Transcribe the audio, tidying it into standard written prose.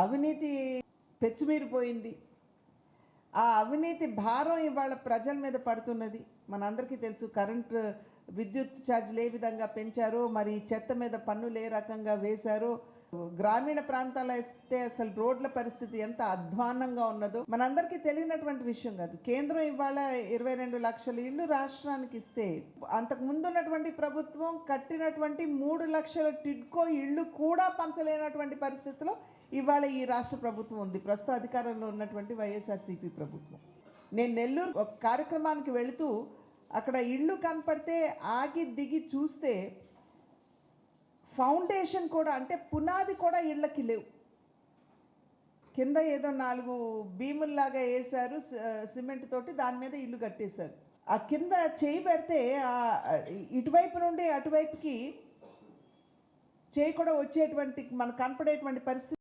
అవినీతి పెచ్చుమీరిపోయింది. ఆ అవినీతి భారం ఇవాళ ప్రజల మీద పడుతున్నది. మనందరికీ తెలుసు కరెంటు విద్యుత్ ఛార్జీలు ఏ విధంగా పెంచారో, మరి చెత్త మీద పన్నులు ఏ రకంగా వేశారో, గ్రామీణ ప్రాంతాల్లో అయితే అసలు రోడ్ల పరిస్థితి ఎంత అధ్వాన్నంగా ఉన్నదో మనందరికీ తెలియనటువంటి విషయం కాదు. కేంద్రం ఇవాళ 22 లక్షల ఇళ్ళు రాష్ట్రానికి ఇస్తే, అంతకు ముందు ఉన్నటువంటి ప్రభుత్వం కట్టినటువంటి 3 లక్షల టిడ్కో ఇళ్ళు కూడా పంచలేనటువంటి పరిస్థితిలో ఇవాళ ఈ రాష్ట్ర ప్రభుత్వం ఉంది, ప్రస్తుత అధికారంలో ఉన్నటువంటి వైఎస్ఆర్సీపీ ప్రభుత్వం. నేను నెల్లూరు ఒక కార్యక్రమానికి వెళుతూ అక్కడ ఇళ్ళు కనపడితే ఆగి దిగి చూస్తే ఫౌండేషన్ కూడా, అంటే పునాది కూడా ఇళ్ళకి లేవు. కింద ఏదో 4 బీముల్లాగా వేశారు సిమెంట్ తోటి, దాని మీద ఇల్లు కట్టేశారు. ఆ కింద చేయి పెడితే ఇటువైపు నుండి అటువైపుకి చేయి కూడా వచ్చేటువంటి మనకు కనపడేటువంటి పరిస్థితి